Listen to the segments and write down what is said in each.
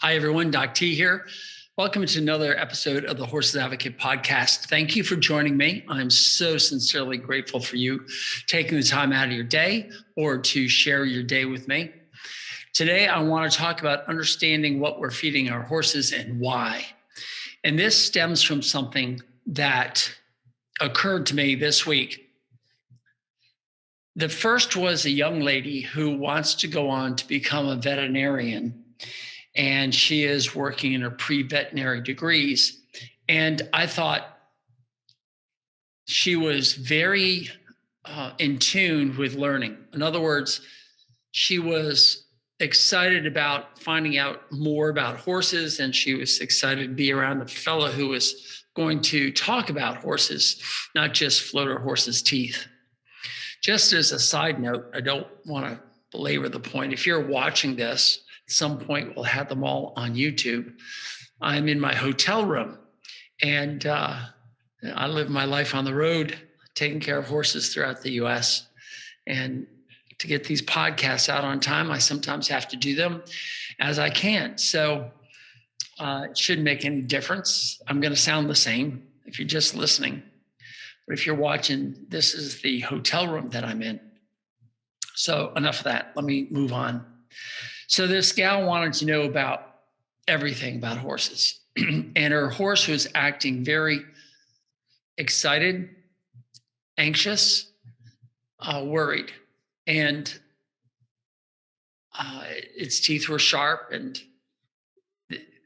Hi, everyone. Doc T here. Welcome to another episode of the Horses Advocate podcast. Thank you for joining me. I'm so sincerely grateful for you taking the time out of your day or to share your day with me. Today, I want to talk about understanding what we're feeding our horses and why. And this stems from something that occurred to me this week. The first was a young lady who wants to go on to become a veterinarian. And she is working in her pre-veterinary degrees. And I thought she was very in tune with learning. In other words, she was excited about finding out more about horses, and she was excited to be around a fellow who was going to talk about horses, not just float her horse's teeth. Just as a side note, I don't want to belabor the point. If you're watching this, at some point, we'll have them all on YouTube. I'm in my hotel room, and I live my life on the road, taking care of horses throughout the U.S. And to get these podcasts out on time, I sometimes have to do them as I can. So it shouldn't make any difference. I'm going to sound the same if you're just listening. But if you're watching, this is the hotel room that I'm in. So enough of that. Let me move on. So this gal wanted to know about everything about horses. And her horse was acting very excited, anxious, worried. And its teeth were sharp and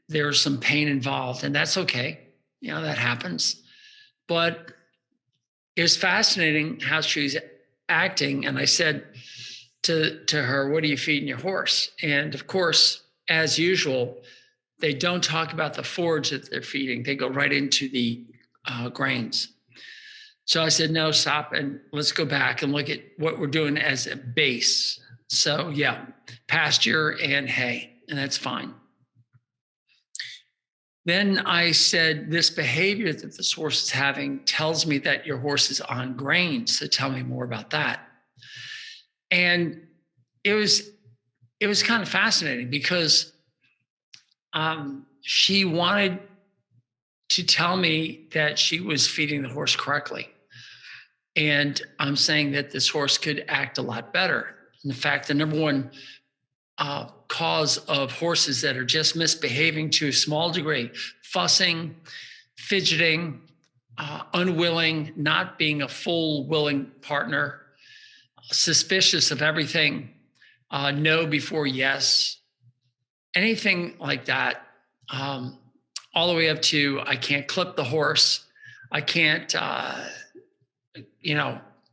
there was some pain involved. And that's okay. You know, that happens. But it was fascinating how she was acting. And I said to her, "What are you feeding your horse?" And of course, as usual, they don't talk about the forage that they're feeding. They go right into the grains. So I said, "No, stop, and let's go back and look at what we're doing as a base." So yeah, pasture and hay, and that's fine. Then I said, "This behavior that this horse is having tells me that your horse is on grains. So tell me more about that." And it was kind of fascinating because she wanted to tell me that she was feeding the horse correctly. And I'm saying that this horse could act a lot better. In fact, the number one cause of horses that are just misbehaving to a small degree, fussing, fidgeting, unwilling, not being a full willing partner, suspicious of everything, no before yes, anything like that, all the way up to I can't clip the horse, I can't,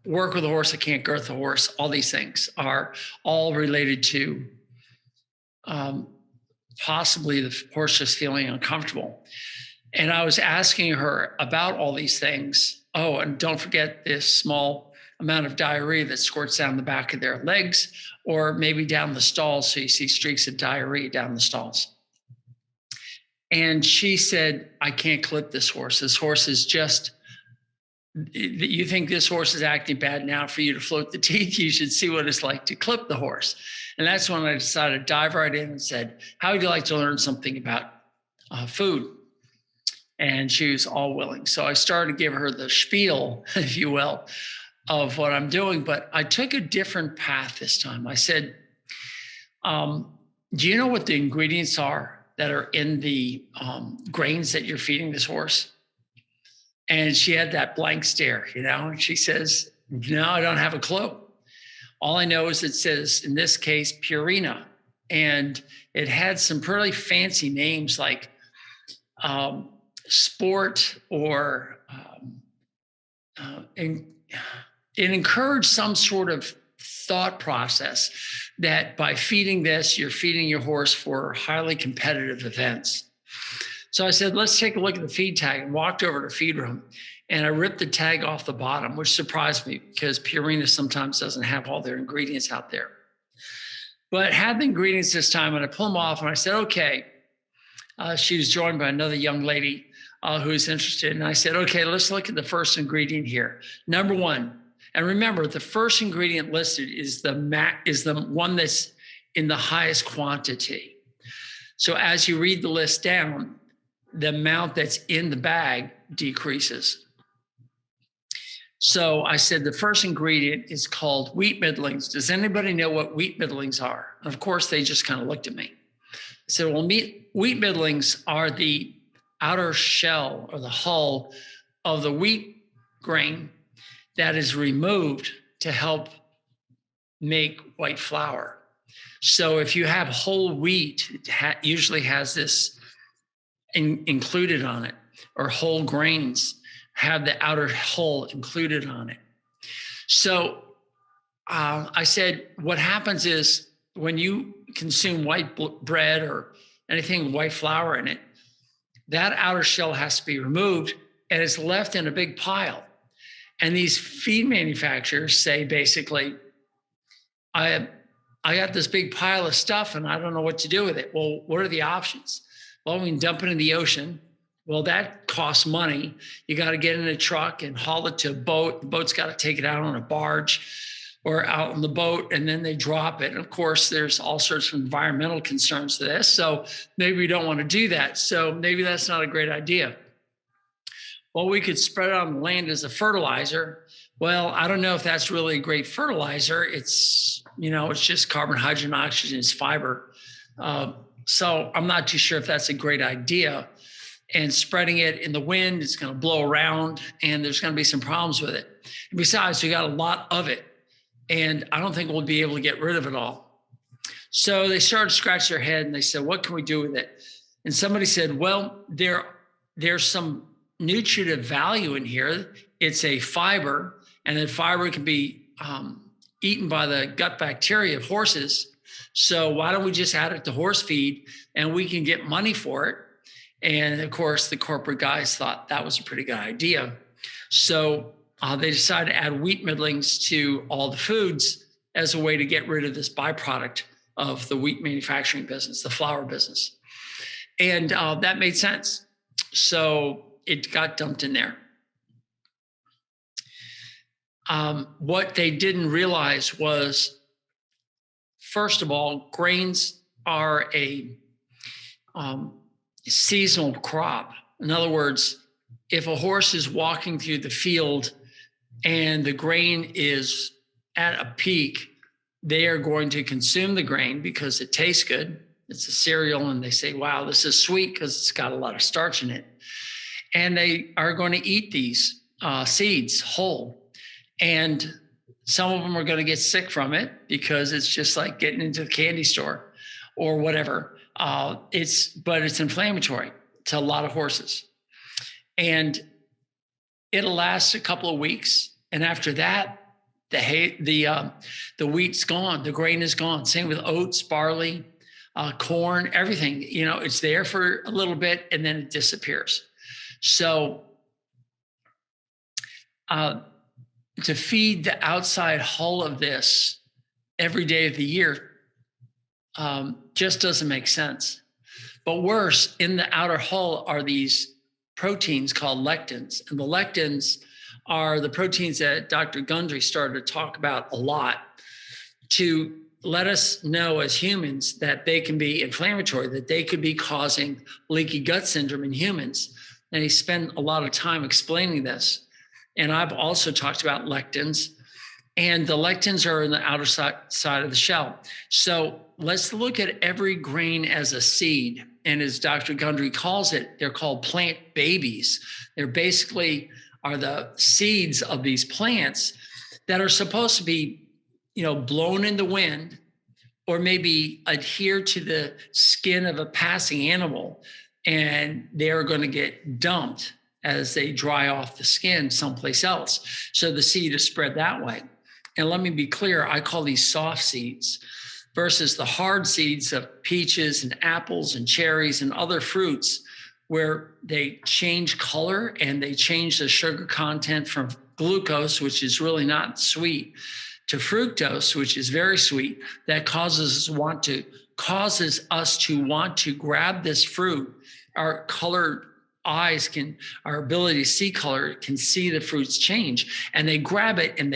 work with the horse, I can't girth the horse. All these things are all related to possibly the horse just feeling uncomfortable. And I was asking her about all these things. Oh, and don't forget this small amount of diarrhea that squirts down the back of their legs or maybe down the stalls. So you see streaks of diarrhea down the stalls. And she said, "I can't clip this horse. This horse is just, you think this horse is acting bad now for you to float the teeth? You should see what it's like to clip the horse." And that's when I decided to dive right in and said, "How would you like to learn something about food?" And she was all willing. So I started to give her the spiel, if you will, of what I'm doing, but I took a different path this time. I said, "Do you know what the ingredients are that are in the grains that you're feeding this horse?" And she had that blank stare, and she says, "No, I don't have a clue. All I know is it says, in this case, Purina." And it had some pretty fancy names like Sport or it encouraged some sort of thought process that by feeding this, you're feeding your horse for highly competitive events. So I said, "Let's take a look at the feed tag," and walked over to the feed room. And I ripped the tag off the bottom, which surprised me because Purina sometimes doesn't have all their ingredients out there. But had the ingredients this time, and I pulled them off and I said, "Okay." She was joined by another young lady who was interested. And I said, "Okay, let's look at the first ingredient here. Number one." And remember, the first ingredient listed is the one that's in the highest quantity. So as you read the list down, the amount that's in the bag decreases. So I said the first ingredient is called wheat middlings. Does anybody know what wheat middlings are? And of course, they just kind of looked at me. I said, well, wheat middlings are the outer shell or the hull of the wheat grain that is removed to help make white flour. So if you have whole wheat, it usually has this included on it, or whole grains have the outer hull included on it. So I said, what happens is when you consume white bread or anything with white flour in it, that outer shell has to be removed and it's left in a big pile. And these feed manufacturers say basically, I got this big pile of stuff and I don't know what to do with it. Well, what are the options? Well, we can dump it in the ocean. Well, that costs money. You got to get in a truck and haul it to a boat. The boat's got to take it out on a barge or out on the boat, and then they drop it. And of course, there's all sorts of environmental concerns to this. So maybe we don't want to do that. So maybe that's not a great idea. Well, we could spread it on the land as a fertilizer. Well, I don't know if that's really a great fertilizer. It's just carbon, hydrogen, oxygen, it's fiber. So I'm not too sure if that's a great idea. And spreading it in the wind, it's going to blow around and there's going to be some problems with it. And besides, we got a lot of it. And I don't think we'll be able to get rid of it all. So they started to scratch their head and they said, what can we do with it? And somebody said, well, there's some nutritive value in here. It's a fiber, and then fiber can be eaten by the gut bacteria of horses. So why don't we just add it to horse feed and we can get money for it? And of course, the corporate guys thought that was a pretty good idea. So they decided to add wheat middlings to all the foods as a way to get rid of this byproduct of the wheat manufacturing business, the flour business. And that made sense. So it got dumped in there. What they didn't realize was, first of all, grains are a seasonal crop. In other words, if a horse is walking through the field and the grain is at a peak, they are going to consume the grain because it tastes good. It's a cereal, and they say, wow, this is sweet because it's got a lot of starch in it. And they are going to eat these seeds whole. And some of them are going to get sick from it because it's just like getting into the candy store or whatever. But it's inflammatory to a lot of horses. And it'll last a couple of weeks. And after that, the wheat's gone, the grain is gone. Same with oats, barley, corn, everything. It's there for a little bit and then it disappears. So to feed the outside hull of this every day of the year just doesn't make sense. But worse, in the outer hull are these proteins called lectins. And the lectins are the proteins that Dr. Gundry started to talk about a lot to let us know as humans that they can be inflammatory, that they could be causing leaky gut syndrome in humans. And he spent a lot of time explaining this. And I've also talked about lectins. And the lectins are in the outer side of the shell. So let's look at every grain as a seed. And as Dr. Gundry calls it, they're called plant babies. They're basically are the seeds of these plants that are supposed to be, blown in the wind or maybe adhere to the skin of a passing animal. And they're going to get dumped as they dry off the skin someplace else. So the seed is spread that way. And let me be clear, I call these soft seeds versus the hard seeds of peaches and apples and cherries and other fruits where they change color and they change the sugar content from glucose, which is really not sweet, to fructose, which is very sweet. That causes us to want to grab this fruit. Our colored eyes our ability to see color can see the fruits change, and they grab it and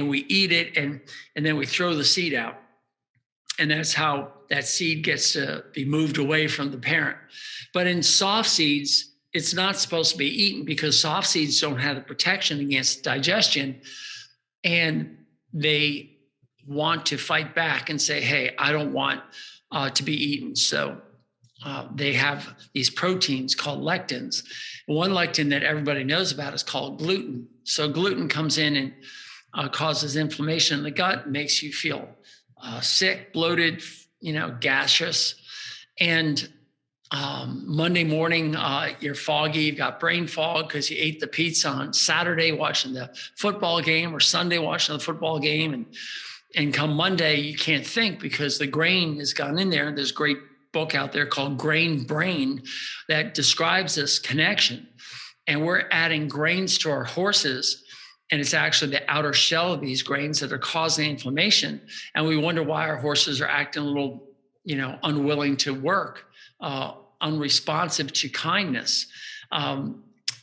we eat it and then we throw the seed out. And that's how that seed gets to be moved away from the parent. But in soft seeds, it's not supposed to be eaten because soft seeds don't have the protection against digestion. And they want to fight back and say, hey, I don't want to be eaten. So they have these proteins called lectins. One lectin that everybody knows about is called gluten. So gluten comes in and causes inflammation in the gut, makes you feel sick, bloated, gaseous. And Monday morning, you're foggy, you've got brain fog because you ate the pizza on Saturday watching the football game or Sunday watching the football game. And come Monday, you can't think because the grain has gone in there. There's a great book out there called Grain Brain that describes this connection. And we're adding grains to our horses. And it's actually the outer shell of these grains that are causing inflammation. And we wonder why our horses are acting a little, unwilling to work, unresponsive to kindness,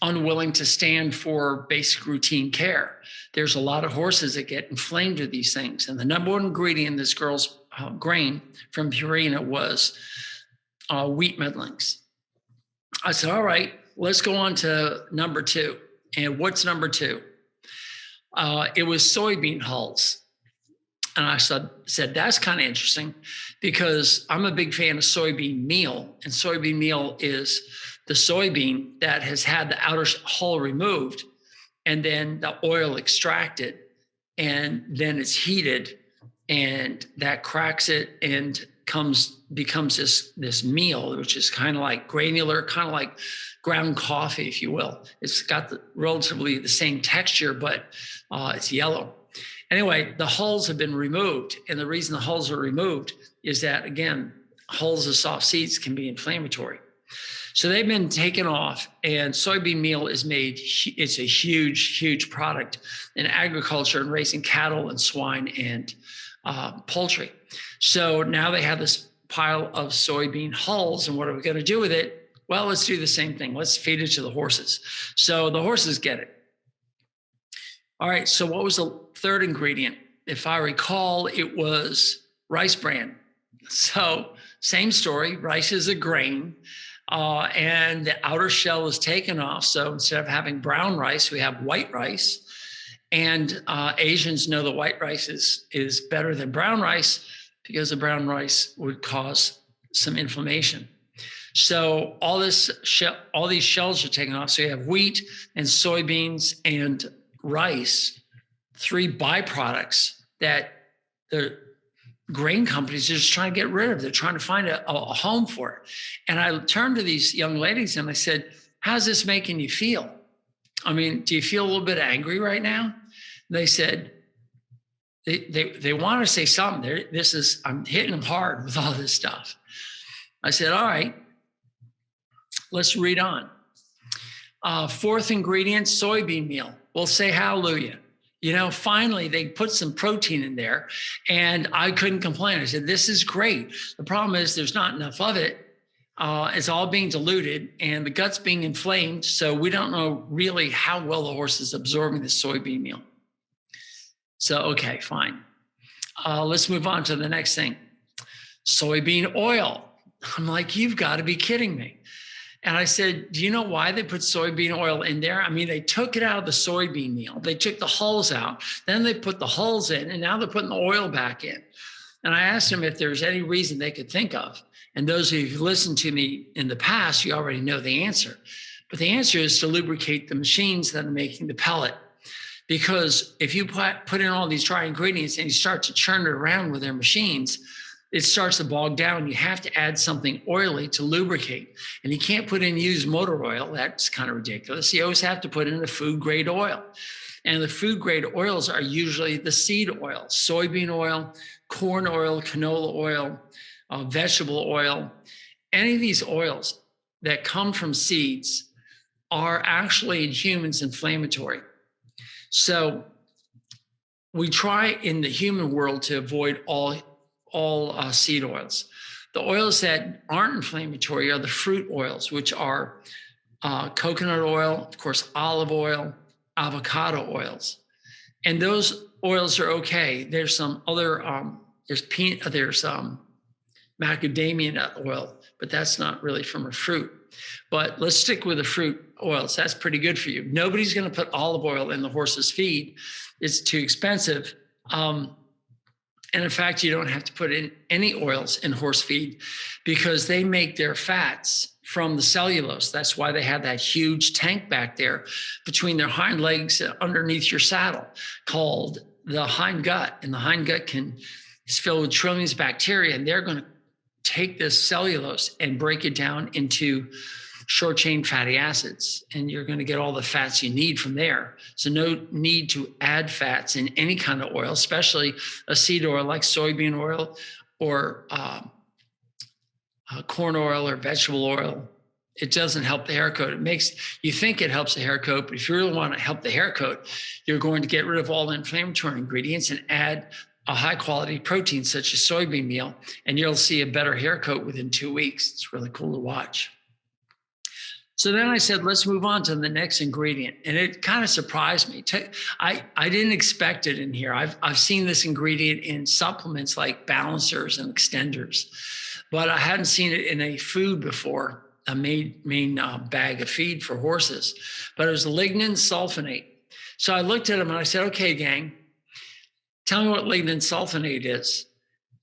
unwilling to stand for basic routine care. There's a lot of horses that get inflamed with these things. And the number one ingredient in this girl's grain from Purina was wheat middlings. I said, all right, let's go on to number 2. And what's number 2? It was soybean hulls. And I said, that's kind of interesting because I'm a big fan of soybean meal. And soybean meal is the soybean that has had the outer hull removed and then the oil extracted. And then it's heated and that cracks it and becomes this meal, which is kind of like granular, kind of like ground coffee, if you will. It's got relatively the same texture, but it's yellow. Anyway, the hulls have been removed. And the reason the hulls are removed is that, again, hulls of soft seeds can be inflammatory. So they've been taken off, and soybean meal is made. It's a huge, huge product in agriculture and raising cattle and swine and poultry. So now they have this pile of soybean hulls, and what are we going to do with it? Well, let's do the same thing. Let's feed it to the horses. So the horses get it. All right, so what was the third ingredient? If I recall, it was rice bran. So same story, rice is a grain, and the outer shell is taken off. So instead of having brown rice, we have white rice. And Asians know that white rice is better than brown rice because the brown rice would cause some inflammation. So all these shells are taken off. So you have wheat and soybeans and rice, 3 byproducts that the grain companies are just trying to get rid of. They're trying to find a home for it. And I turned to these young ladies and I said, how's this making you feel? I mean, do you feel a little bit angry right now? They said, they want to say something. I'm hitting them hard with all this stuff. I said, all right, let's read on. 4th ingredient, soybean meal. Well, say hallelujah. Finally, they put some protein in there and I couldn't complain. I said, this is great. The problem is there's not enough of it. It's all being diluted and the gut's being inflamed. So we don't know really how well the horse is absorbing the soybean meal. So, okay, fine. Let's move on to the next thing. Soybean oil. I'm like, you've got to be kidding me. And I said, do you know why they put soybean oil in there? I mean, they took it out of the soybean meal. They took the hulls out. Then they put the hulls in, and now they're putting the oil back in. And I asked them if there's any reason they could think of. And those of you who've listened to me in the past, you already know the answer. But the answer is to lubricate the machines that are making the pellet. Because if you put in all these dry ingredients and you start to churn it around with their machines, it starts to bog down. You have to add something oily to lubricate. And you can't put in used motor oil. That's kind of ridiculous. You always have to put in a food grade oil. And the food grade oils are usually the seed oil, soybean oil, corn oil, canola oil, vegetable oil. Any of these oils that come from seeds are actually in humans inflammatory. So we try in the human world to avoid all seed oils. The oils that aren't inflammatory are the fruit oils, which are coconut oil, of course, olive oil, avocado oils. And those oils are okay. There's some other there's macadamia nut oil, but that's not really from a fruit. But let's stick with the fruit oils. That's pretty good for you. Nobody's going to put olive oil in the horse's feed. It's too expensive. And in fact, you don't have to put in any oils in horse feed because they make their fats from the cellulose. That's why they have that huge tank back there between their hind legs underneath your saddle called the hind gut. And the hind gut is filled with trillions of bacteria, and they're going to take this cellulose and break it down into short chain fatty acids, and you're going to get all the fats you need from there. So no need to add fats in any kind of oil, especially a seed oil like soybean oil or corn oil or vegetable oil. It doesn't help the hair coat. You think it helps the hair coat, but if you really want to help the hair coat, you're going to get rid of all the inflammatory ingredients and add a high quality protein such as soybean meal, and you'll see a better hair coat within 2 weeks. It's really cool to watch. So then I said, let's move on to the next ingredient. And it kind of surprised me. I didn't expect it in here. I've seen this ingredient in supplements like balancers and extenders, but I hadn't seen it in a food before, a main bag of feed for horses. But it was lignin sulfonate. So I looked at them and I said, okay, gang, tell me what lignin sulfonate is.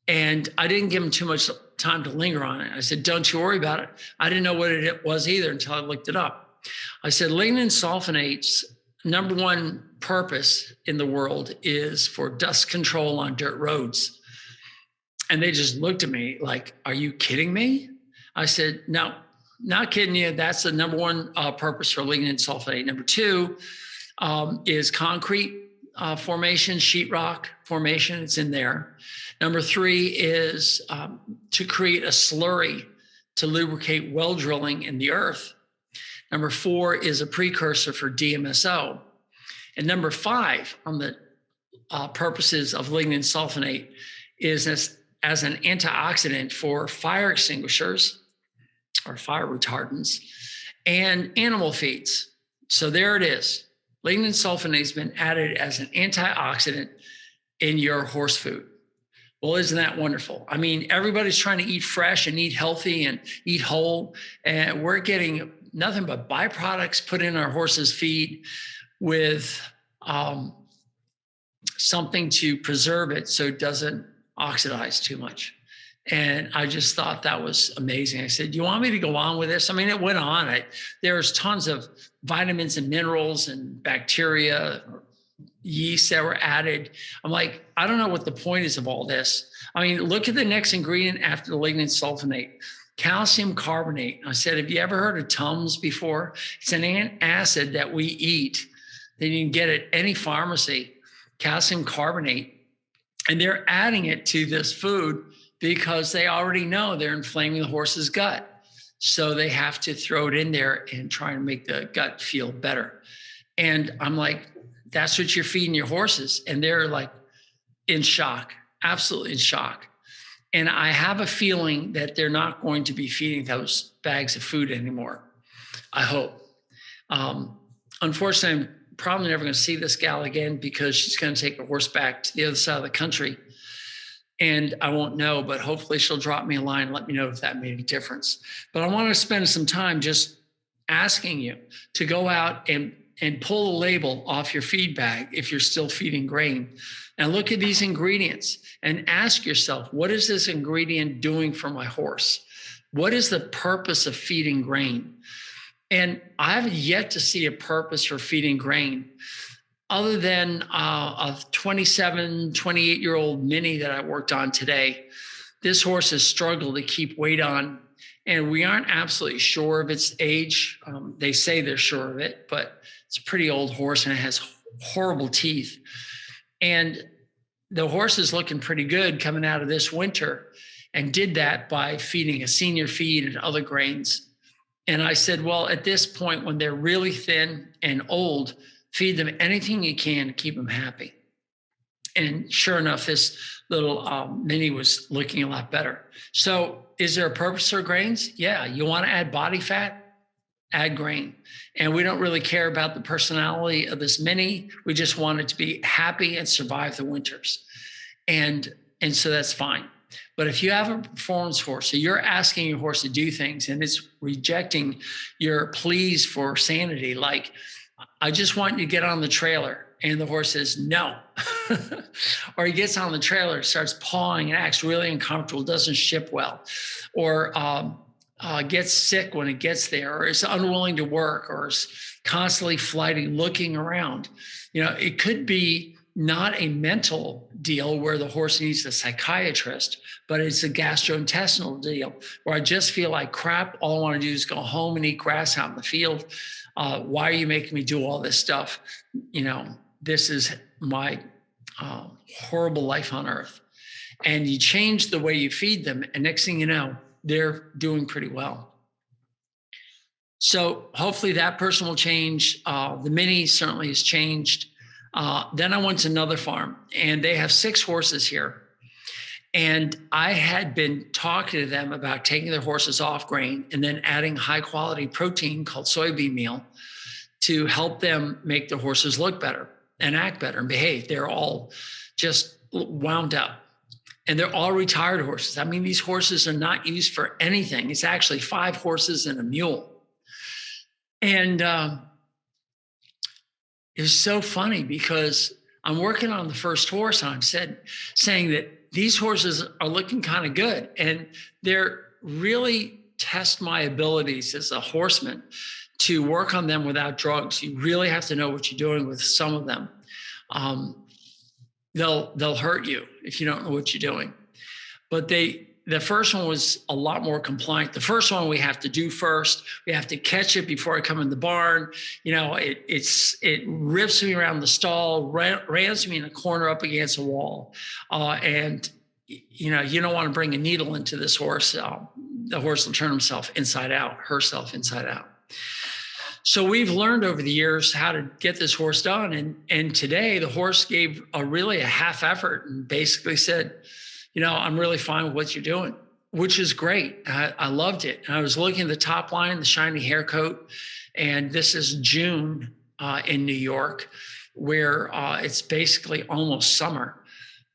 And I didn't give them too much time to linger on it. I said, don't you worry about it. I didn't know what it was either until I looked it up. I said, lignin sulfonate's number one purpose in the world is for dust control on dirt roads. And they just looked at me like, are you kidding me? I said, no, not kidding you. That's the number one purpose for lignin sulfonate. Number two is concrete formation, sheetrock formation. It's in there. Number three is to create a slurry to lubricate well drilling in the earth. Number four is a precursor for DMSO. And number five on the purposes of lignin sulfonate is as an antioxidant for fire extinguishers or fire retardants and animal feeds. So there it is. Lignin sulfonate has been added as an antioxidant in your horse food. Well, isn't that wonderful? I mean, everybody's trying to eat fresh and eat healthy and eat whole, and we're getting nothing but byproducts put in our horses' feed with something to preserve it so it doesn't oxidize too much. And I just thought that was amazing. I said, do you want me to go on with this? I mean, it went on. There's tons of vitamins and minerals and bacteria, yeast that were added. I'm like, I don't know what the point is of all this. I mean, look at the next ingredient after the lignin sulfonate, calcium carbonate. I said, have you ever heard of Tums before? It's an acid that we eat that you can get at any pharmacy, calcium carbonate. And they're adding it to this food because they already know they're inflaming the horse's gut. So they have to throw it in there and try and make the gut feel better. And I'm like, that's what you're feeding your horses. And they're like in shock, absolutely in shock. And I have a feeling that they're not going to be feeding those bags of food anymore. I hope. Unfortunately, I'm probably never going to see this gal again because she's going to take a horse back to the other side of the country. And I won't know, but hopefully she'll drop me a line and let me know if that made a difference. But I want to spend some time just asking you to go out and pull the label off your feed bag if you're still feeding grain and look at these ingredients and ask yourself, what is this ingredient doing for my horse? What is the purpose of feeding grain? And I have yet to see a purpose for feeding grain other than a 27, 28-year-old mini that I worked on today. This horse has struggled to keep weight on, and we aren't absolutely sure of its age. They say they're sure of it, but it's a pretty old horse and it has horrible teeth. And the horse is looking pretty good coming out of this winter and did that by feeding a senior feed and other grains. And I said, well, at this point, when they're really thin and old, feed them anything you can to keep them happy. And sure enough, this little mini was looking a lot better. So is there a purpose for grains? Yeah. You want to add body fat? Add grain. And we don't really care about the personality of this mini. We just want it to be happy and survive the winters. And And so that's fine. But if you have a performance horse, so you're asking your horse to do things and it's rejecting your pleas for sanity, like, I just want you to get on the trailer. And the horse says, no. Or he gets on the trailer, starts pawing and acts really uncomfortable, doesn't ship well, or gets sick when it gets there, or is unwilling to work, or is constantly flighting, looking around. It could be not a mental deal where the horse needs a psychiatrist, but it's a gastrointestinal deal where I just feel like crap. All I want to do is go home and eat grass out in the field. Why are you making me do all this stuff? This is my horrible life on earth. And you change the way you feed them, and next thing you know, they're doing pretty well. So hopefully that person will change. The Mini certainly has changed. Then I went to another farm, and they have 6 horses here. And I had been talking to them about taking their horses off grain and then adding high quality protein called soybean meal to help them make their horses look better and act better and behave. They're all just wound up. And they're all retired horses. I mean, these horses are not used for anything. It's actually 5 horses and a mule. And it's so funny because I'm working on the first horse, and I'm saying that these horses are looking kind of good. And they're really test my abilities as a horseman to work on them without drugs. You really have to know what you're doing with some of them. They'll hurt you if you don't know what you're doing. But the first one was a lot more compliant. The first one we have to do first. We have to catch it before I come in the barn. It rips me around the stall, rams me in a corner up against a wall. And you don't want to bring a needle into this horse. The horse will turn herself inside out. So we've learned over the years how to get this horse done. And today the horse gave a half effort and basically said, I'm really fine with what you're doing, which is great. I loved it. And I was looking at the top line, the shiny hair coat. And this is June in New York, where it's basically almost summer.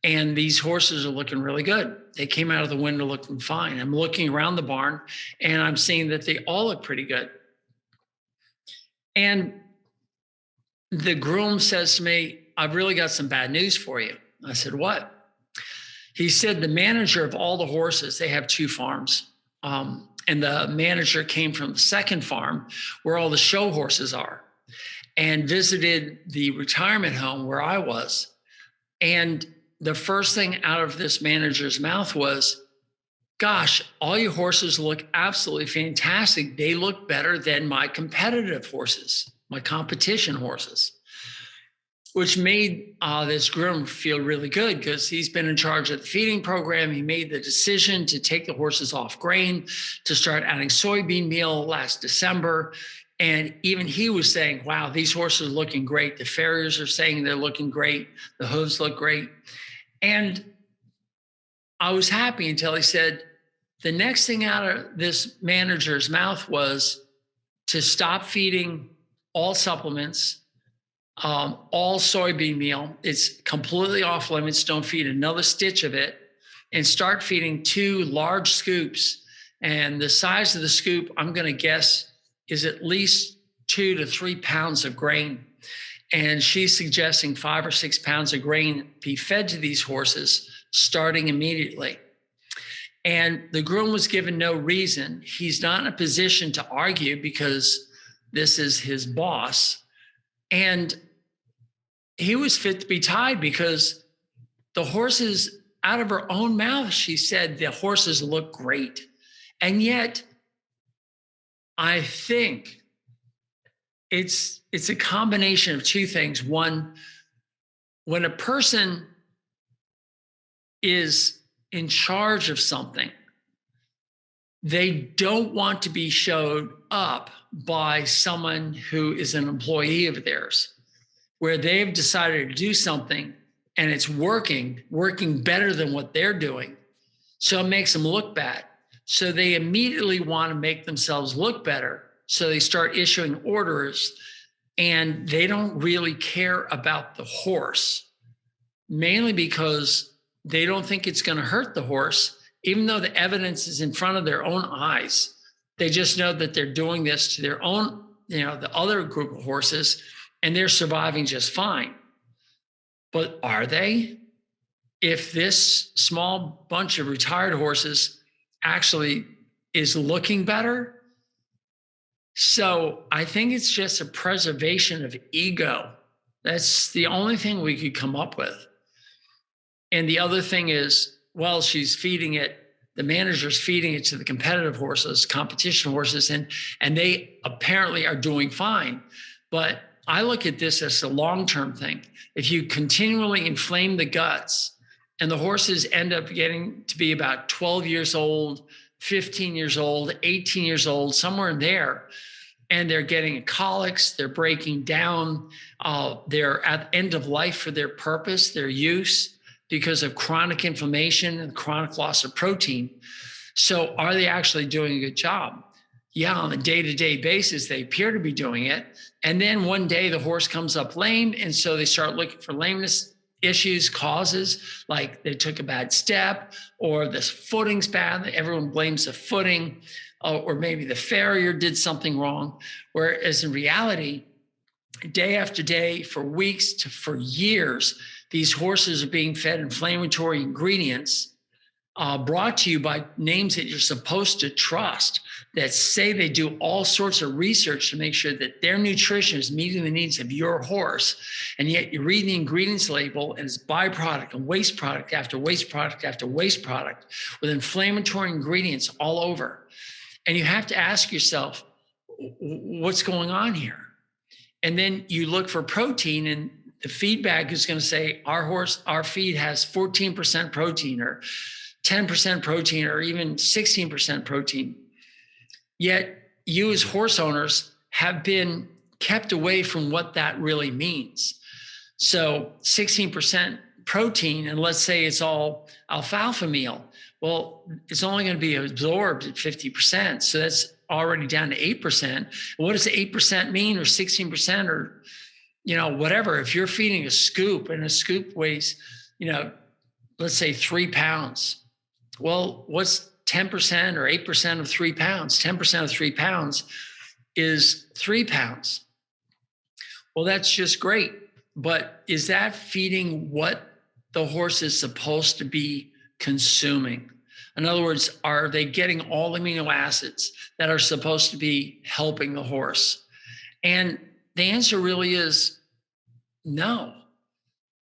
And these horses are looking really good. They came out of the window looking fine. I'm looking around the barn and I'm seeing that they all look pretty good. And the groom says to me, I've really got some bad news for you. I said, what? He said, the manager of all the horses, they have 2 farms. And the manager came from the second farm where all the show horses are and visited the retirement home where I was. And the first thing out of this manager's mouth was, gosh, all your horses look absolutely fantastic. They look better than my competitive horses, my competition horses, which made this groom feel really good because he's been in charge of the feeding program. He made the decision to take the horses off grain, to start adding soybean meal last December. And even he was saying, wow, these horses are looking great. The farriers are saying they're looking great. The hooves look great. And I was happy until he said, the next thing out of this manager's mouth was to stop feeding all supplements, all soybean meal. It's completely off limits. Don't feed another stitch of it, and start feeding 2 large scoops. And the size of the scoop, I'm going to guess, is at least 2 to 3 pounds of grain. And she's suggesting 5 or 6 pounds of grain be fed to these horses starting immediately. And the groom was given no reason. He's not in a position to argue because this is his boss. And he was fit to be tied because the horses, out of her own mouth, she said the horses look great. And yet, I think it's a combination of 2 things. One, when a person is in charge of something, they don't want to be showed up by someone who is an employee of theirs, where they've decided to do something and it's working better than what they're doing. So it makes them look bad. So they immediately want to make themselves look better. So they start issuing orders and they don't really care about the horse, mainly because they don't think it's going to hurt the horse, even though the evidence is in front of their own eyes. They just know that they're doing this to their own, the other group of horses, and they're surviving just fine. But are they? If this small bunch of retired horses actually is looking better? So I think it's just a preservation of ego. That's the only thing we could come up with. And the other thing is, well, she's feeding it, the manager's feeding it to the competitive horses, competition horses, and they apparently are doing fine. But I look at this as a long-term thing. If you continually inflame the guts, and the horses end up getting to be about 12 years old, 15 years old, 18 years old, somewhere in there, and they're getting colics, they're breaking down, they're at end of life for their purpose, their use, because of chronic inflammation and chronic loss of protein. So are they actually doing a good job? Yeah, on a day-to-day basis, they appear to be doing it. And then one day the horse comes up lame, and so they start looking for lameness issues, causes, like they took a bad step, or this footing's bad. Everyone blames the footing, or maybe the farrier did something wrong. Whereas in reality, day after day, for weeks to for years, these horses are being fed inflammatory ingredients brought to you by names that you're supposed to trust, that say they do all sorts of research to make sure that their nutrition is meeting the needs of your horse. And yet you read the ingredients label and it's byproduct and waste product after waste product after waste product with inflammatory ingredients all over. And you have to ask yourself, what's going on here? And then you look for protein, and the feed bag is going to say our feed has 14% protein or 10% protein or even 16% protein. Yet you as horse owners have been kept away from what that really means. So 16% protein, and let's say it's all alfalfa meal. Well, it's only going to be absorbed at 50%. So that's already down to 8%. What does 8% mean, or 16%, or, whatever? If you're feeding a scoop and a scoop weighs, let's say 3 pounds. Well, what's 10% or 8% of 3 pounds? 10% of 3 pounds is 3 pounds. Well, that's just great. But is that feeding what the horse is supposed to be consuming? In other words, are they getting all amino acids that are supposed to be helping the horse? And the answer really is no.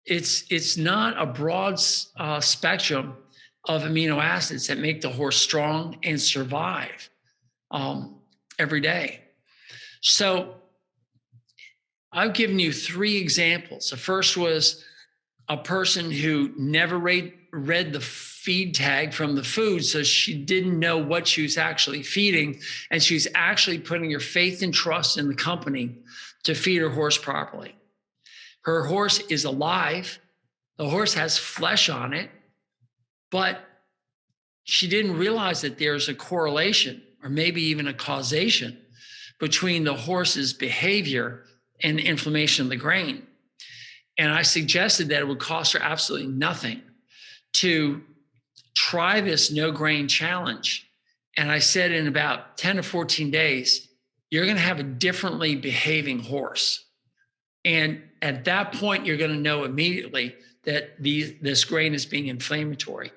It's not a broad spectrum of amino acids that make the horse strong and survive every day. So I've given you 3 examples. The first was a person who never read the feed tag from the food, so she didn't know what she was actually feeding, and she's actually putting her faith and trust in the company to feed her horse properly. Her horse is alive. The horse has flesh on it, but she didn't realize that there's a correlation or maybe even a causation between the horse's behavior and the inflammation of the grain. And I suggested that it would cost her absolutely nothing to try this no grain challenge. And I said in about 10 to 14 days, you're going to have a differently behaving horse. And at that point, you're going to know immediately that this grain is being inflammatory.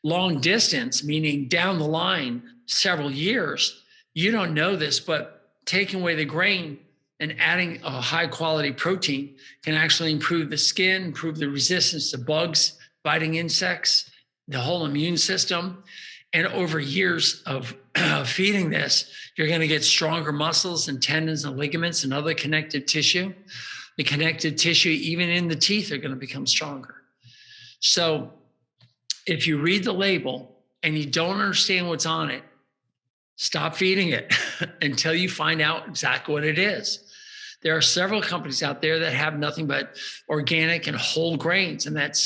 Long distance, meaning down the line, several years, you don't know this, but taking away the grain and adding a high quality protein can actually improve the skin, improve the resistance to bugs, biting insects, the whole immune system. And over years of feeding this, you're going to get stronger muscles and tendons and ligaments and other connective tissue. The connective tissue, even in the teeth, are going to become stronger. So if you read the label and you don't understand what's on it, stop feeding it until you find out exactly what it is. There are several companies out there that have nothing but organic and whole grains, and that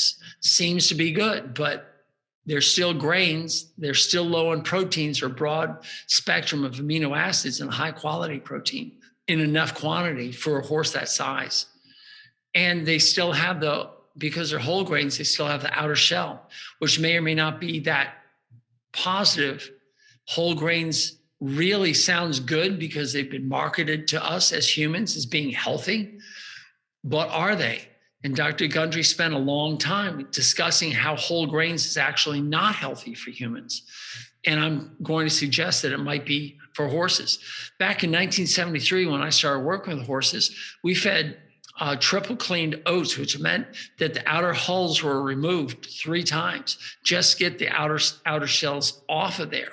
seems to be good, but they're still grains. They're still low in proteins or broad spectrum of amino acids and high quality protein in enough quantity for a horse that size. And they still have the because they're whole grains, they still have the outer shell, which may or may not be that positive. Whole grains really sounds good because they've been marketed to us as humans as being healthy, but are they? And Dr. Gundry spent a long time discussing how whole grains is actually not healthy for humans. And I'm going to suggest that it might be for horses. Back in 1973, when I started working with horses, we fed triple cleaned oats, which meant that the outer hulls were removed 3 times, just to get the outer shells off of there.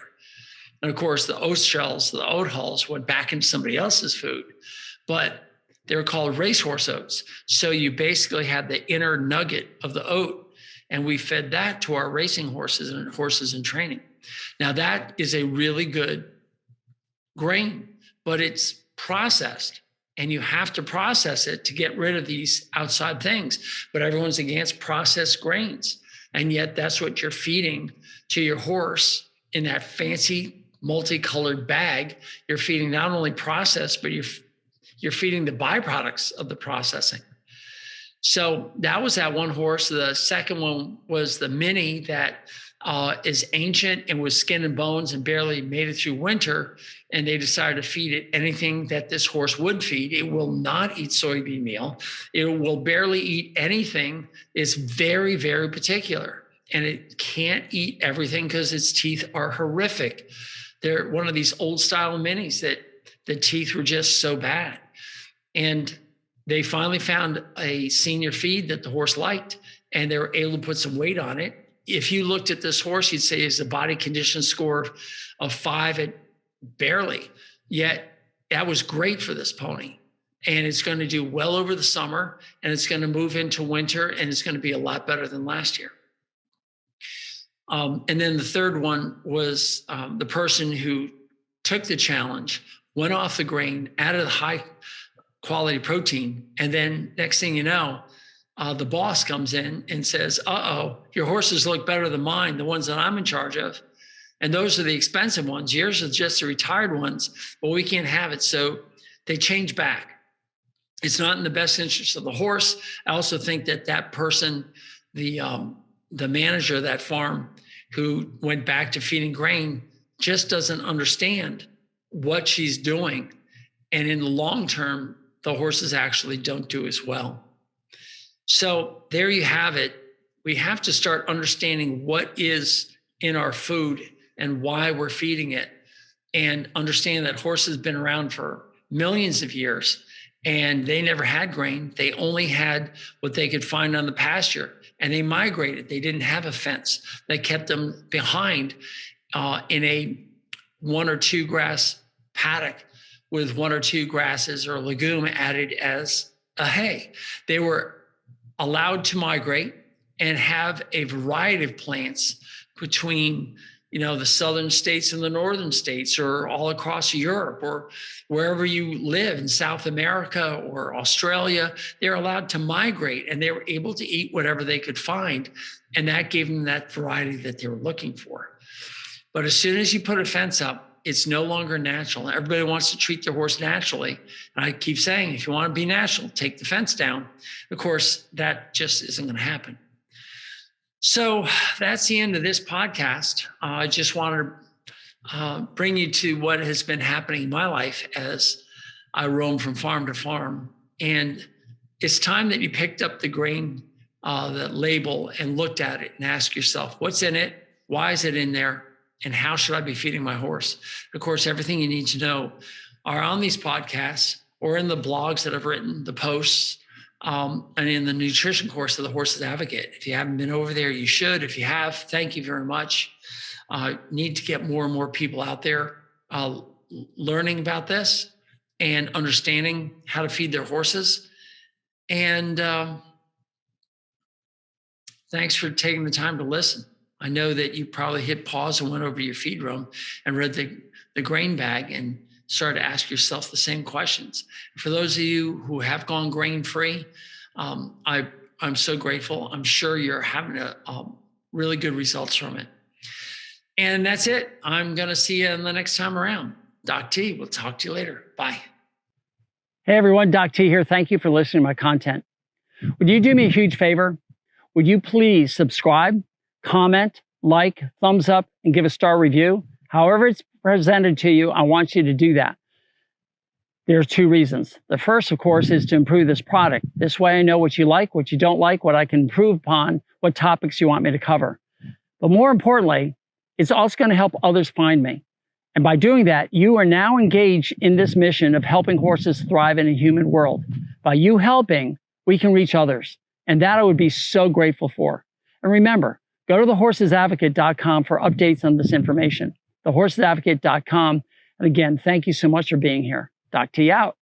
And of course, the oat shells, the oat hulls went back into somebody else's food, but they were called racehorse oats. So you basically had the inner nugget of the oat, and we fed that to our racing horses and horses in training. Now that is a really good grain, but it's processed, and you have to process it to get rid of these outside things. But everyone's against processed grains. And yet that's what you're feeding to your horse in that fancy multicolored bag. You're feeding not only processed, but you're feeding the byproducts of the processing. So that was that one horse. The second one was the mini that is ancient and was skin and bones and barely made it through winter. And they decided to feed it anything that this horse would feed. It will not eat soybean meal. It will barely eat anything. It's very, very particular. And it can't eat everything because its teeth are horrific. They're one of these old style minis that the teeth were just so bad. And they finally found a senior feed that the horse liked, and they were able to put some weight on it. If you looked at this horse, you'd say it's a body condition score of 5 at barely. Yet that was great for this pony. And it's going to do well over the summer, and it's going to move into winter, and it's going to be a lot better than last year. And then the third one was the person who took the challenge, went off the grain, added the high quality protein. And then next thing you know, the boss comes in and says, your horses look better than mine, the ones that I'm in charge of. And those are the expensive ones. Yours are just the retired ones, but we can't have it. So they change back. It's not in the best interest of the horse. I also think that person, the manager of that farm who went back to feeding grain, just doesn't understand what she's doing. And in the long term, the horses actually don't do as well. So there you have it. We have to start understanding what is in our food and why we're feeding it, and understand that horses have been around for millions of years, and they never had grain. They only had what they could find on the pasture, and they migrated. They didn't have a fence that kept them behind in a 1 or 2 grass paddock with 1 or 2 grasses or legume added as a hay. They were allowed to migrate and have a variety of plants between the southern states and the northern states, or all across Europe, or wherever you live in South America or Australia. They're allowed to migrate, and they were able to eat whatever they could find. And that gave them that variety that they were looking for. But as soon as you put a fence up, it's no longer natural. Everybody wants to treat their horse naturally. And I keep saying, if you want to be natural, take the fence down. Of course, that just isn't going to happen. So that's the end of this podcast. I just wanted to bring you to what has been happening in my life as I roam from farm to farm. And it's time that you picked up the grain, the label, and looked at it and asked yourself, what's in it? Why is it in there? And how should I be feeding my horse? Of course, everything you need to know are on these podcasts or in the blogs that I've written, the posts, and in the nutrition course of the Horses Advocate. If you haven't been over there, you should. If you have, thank you very much. Need to get more and more people out there learning about this and understanding how to feed their horses. And thanks for taking the time to listen. I know that you probably hit pause and went over your feed room and read the grain bag and started to ask yourself the same questions. For those of you who have gone grain-free, I'm so grateful. I'm sure you're having really good results from it. And that's it. I'm going to see you the next time around. Doc T, we'll talk to you later. Bye. Hey everyone, Doc T here. Thank you for listening to my content. Would you do me a huge favor? would you please subscribe, comment, like, thumbs up, and give a star review? However it's presented to you, I want you to do that. There are two reasons. The first, of course, is to improve this product. This way I know what you like, what you don't like, what I can improve upon, what topics you want me to cover. But more importantly, it's also going to help others find me. And by doing that, you are now engaged in this mission of helping horses thrive in a human world. By you helping, we can reach others. And that I would be so grateful for. And remember, go to thehorsesadvocate.com for updates on this information. Thehorsesadvocate.com. And again, thank you so much for being here. Doc T out.